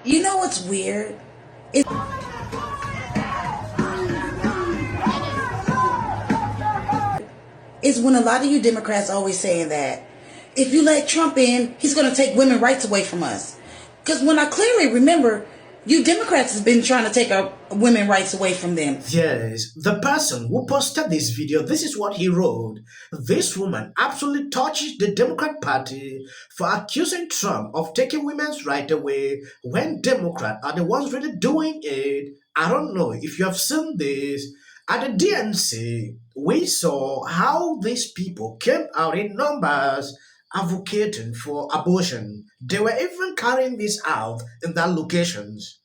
You know what's weird? It is when a lot of you Democrats always saying that if you let Trump in, he's going to take women's rights away from us. Because when I clearly remember, you Democrats have been trying to take our women's rights away from them. Yes, the person who posted this video, this is what he wrote. This woman absolutely touches the Democrat Party for accusing Trump of taking women's rights away when Democrats are the ones really doing it. I don't know if you have seen this. At the DNC, we saw how these people came out in numbers advocating for abortion. They were even carrying this out in their locations.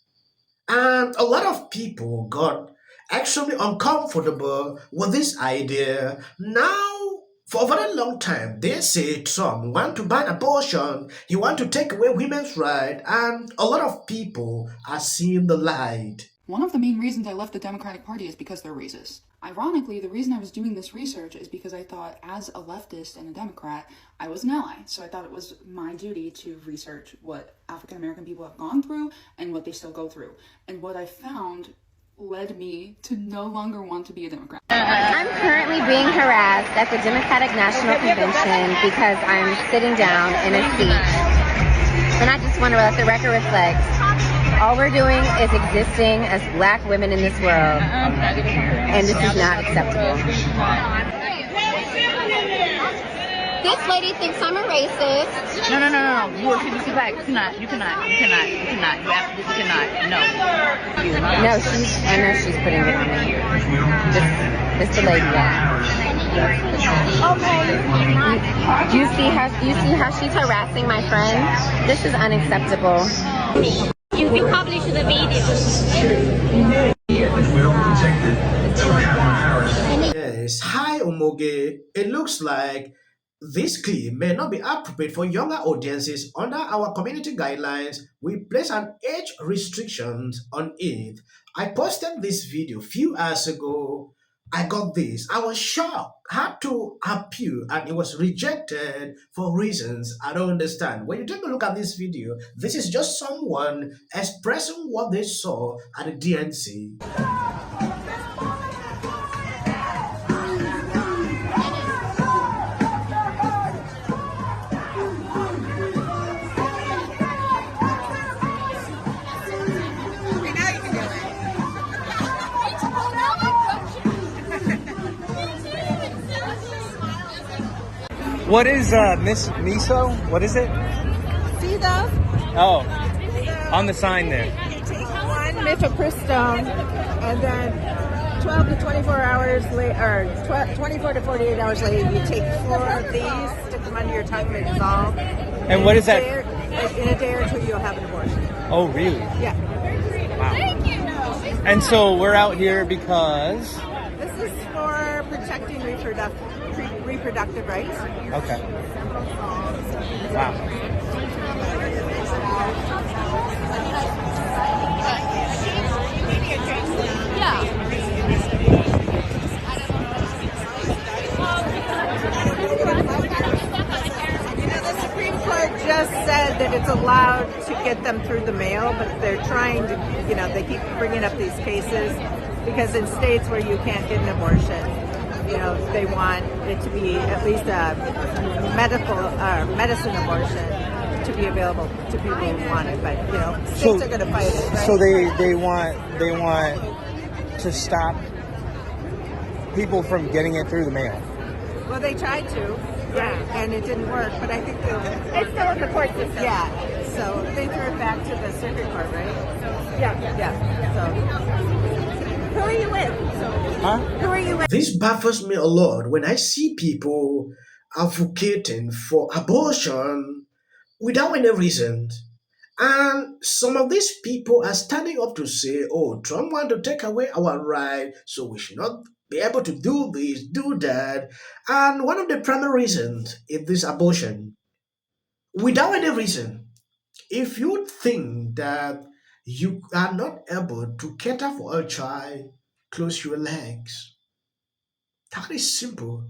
And a lot of people got extremely uncomfortable with this idea. Now, for a very long time, they say Trump want to ban abortion, he want to take away women's rights, and a lot of people are seeing the light. One of the main reasons I left the Democratic Party is because they're racist. Ironically, the reason I was doing this research is because I thought, as a leftist and a Democrat, I was an ally. So I thought it was my duty to research what African American people have gone through and what they still go through. And what I found led me to no longer want to be a Democrat. I'm currently being harassed at the Democratic National Convention because I'm sitting down in a seat. And I just want to let the record reflect. All we're doing is existing as black women in this world, and this is not acceptable. This lady thinks I'm a racist. No. You are previously black. You cannot. You absolutely cannot. No. No, I know she's putting it on me. This the lady. Okay. You see how she's harassing my friend? This is unacceptable. You publish the video. Yes, hi Omoge. It looks like this clip may not be appropriate for younger audiences. Under our community guidelines, we place an age restrictions on it. I posted this video a few hours ago. I got this. I was shocked. Had to appeal and it was rejected for reasons I don't understand. When you take a look at this video, this is just someone expressing what they saw at the DNC. What is Miss Miso? What is it? See those? Oh, on the sign there. You take one mifepristone, and then 12 to 24 hours later, or 24 to 48 hours later, you take 4 of these, stick them under your tongue, they dissolve. And what is that? In a day or two, you'll have an abortion. Oh, really? Yeah. Wow. And so we're out here because. This is for protecting reproductive rights. Okay. Wow. Yeah. The Supreme Court just said that it's allowed to get them through the mail, but they're trying to, they keep bringing up these cases because in states where you can't get an abortion, they want it to be at least a medicine abortion to be available to people who want it. But states are going to fight it. Right? So they want to stop people from getting it through the mail. Well, they tried to, and it didn't work. But I think it's still in the court system. Yeah, so they threw it back to the circuit court, right? Yeah. So who are you with? Huh? Who are you with? This baffles me a lot when I see people advocating for abortion without any reason. And some of these people are standing up to say, oh, Trump wants to take away our right, so we should not be able to do this, do that. And one of the primary reasons is this abortion. Without any reason, if you think that you are not able to cater for a child, close your legs. That is simple.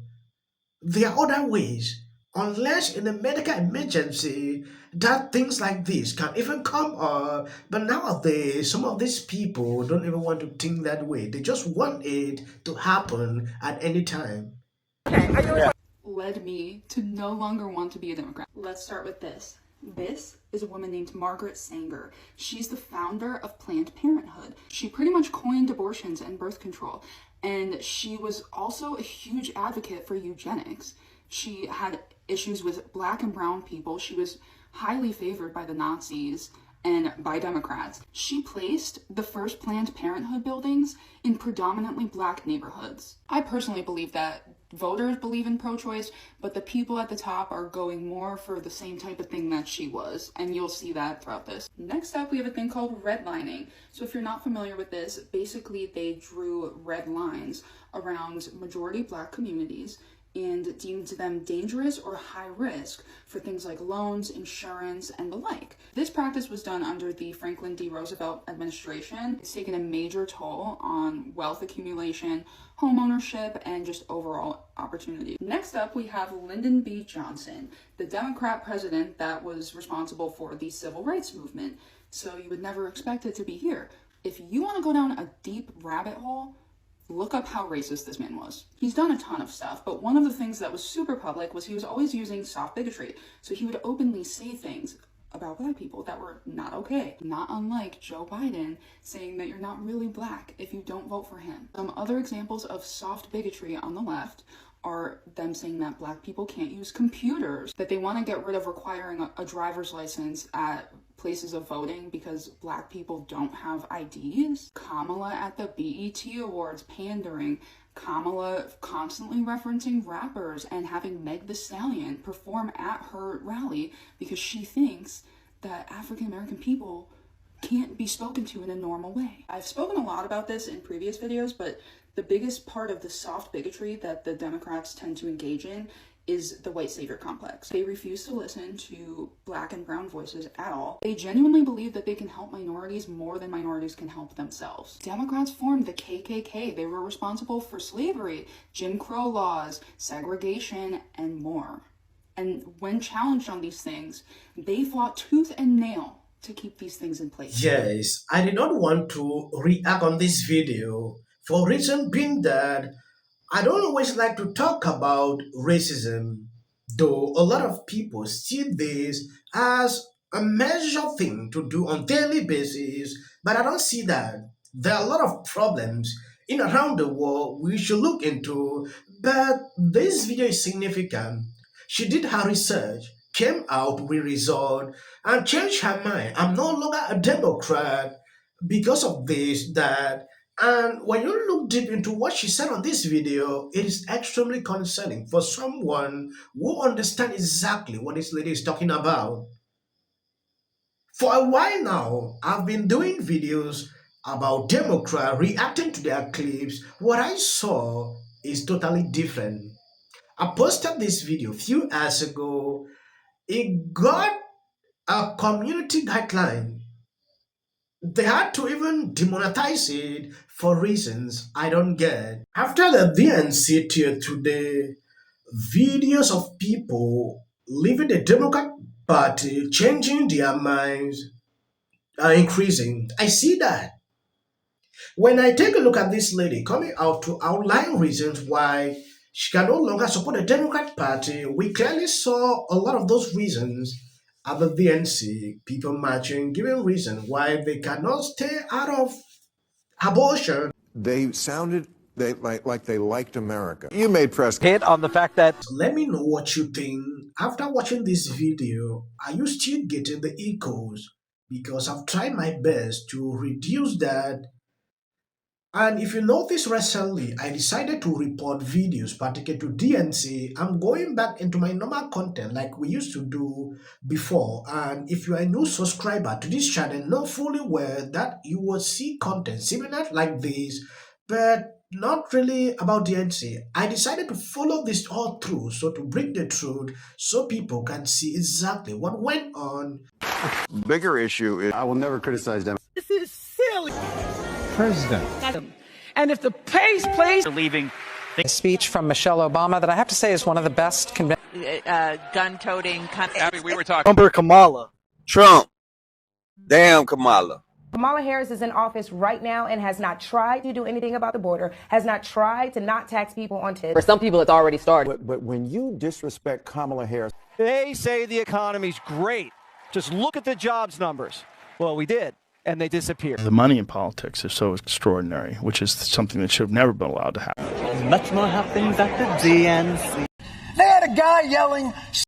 There are other ways unless in a medical emergency that things like this can even come up. But nowadays, some of these people don't even want to think that way. They just want it to happen at any time. Led me to no longer want to be a Democrat. Let's start with this. This is a woman named Margaret Sanger. She's the founder of Planned Parenthood. She pretty much coined abortions and birth control, and she was also a huge advocate for eugenics. She had issues with Black and brown people. She was highly favored by the Nazis and by Democrats. She placed the first Planned Parenthood buildings in predominantly Black neighborhoods. I personally believe that voters believe in pro-choice, but the people at the top are going more for the same type of thing that she was, and you'll see that throughout this. Next up, we have a thing called redlining. So if you're not familiar with this, basically they drew red lines around majority Black communities and deemed them dangerous or high risk for things like loans, insurance, and the like. This practice was done under the Franklin D. Roosevelt administration. It's taken a major toll on wealth accumulation, home ownership, and just overall opportunity. Next up, we have Lyndon B. Johnson, the Democrat president that was responsible for the civil rights movement. So you would never expect it to be here. If you want to go down a deep rabbit hole, look up how racist this man was. He's done a ton of stuff, but one of the things that was super public was he was always using soft bigotry. So he would openly say things about Black people that were not okay. Not unlike Joe Biden saying that you're not really Black if you don't vote for him. Some other examples of soft bigotry on the left are them saying that Black people can't use computers, that they want to get rid of requiring a driver's license at places of voting because Black people don't have IDs. Kamala at the BET Awards pandering. Kamala constantly referencing rappers and having Meg Thee Stallion perform at her rally because she thinks that African American people can't be spoken to in a normal way. I've spoken a lot about this in previous videos, but the biggest part of the soft bigotry that the Democrats tend to engage in is the white savior complex. They refuse to listen to Black and brown voices at all. They genuinely believe that they can help minorities more than minorities can help themselves. Democrats formed the KKK. They were responsible for slavery, Jim Crow laws, segregation, and more. And when challenged on these things, they fought tooth and nail to keep these things in place. Yes, I did not want to react on this video for reason being that I don't always like to talk about racism, though a lot of people see this as a major thing to do on daily basis, but I don't see that. There are a lot of problems in around the world we should look into, but this video is significant. She did her research, came out with result, and changed her mind. I'm no longer a Democrat because of this, that. And when you look deep into what she said on this video, it is extremely concerning for someone who understands exactly what this lady is talking about. For a while now, I've been doing videos about Democrats reacting to their clips. What I saw is totally different. I posted this video a few hours ago. It got a community guideline. They had to even demonetize it for reasons I don't get. After the DNC tier today, videos of people leaving the Democrat Party, changing their minds, are increasing. I see that. When I take a look at this lady coming out to outline reasons why she can no longer support the Democrat Party, we clearly saw a lot of those reasons at the DNC, people marching, giving reason why they cannot stay out of abortion. They sounded like they liked America. You made press hit on the fact that... Let me know what you think. After watching this video, are you still getting the echoes? Because I've tried my best to reduce that. And if you notice recently, I decided to report videos particular to DNC. I'm going back into my normal content like we used to do before. And if you are a new subscriber to this channel, know fully well that you will see content similar like this, but not really about DNC. I decided to follow this all through, so to bring the truth so people can see exactly what went on. Bigger issue is... I will never criticize them. This is silly. President. And if the pace plays... Leaving. A speech from Michelle Obama that I have to say is one of the best gun-toting country. I mean, we were talking. Trump or Kamala? Trump. Damn Kamala. Kamala Harris is in office right now and has not tried to do anything about the border, has not tried to not tax people on tips. For some people, it's already started. But when you disrespect Kamala Harris... They say the economy's great. Just look at the jobs numbers. Well, we did, and they disappeared. The money in politics is so extraordinary, which is something that should have never been allowed to happen. Much more happens at the DNC. They had a guy yelling,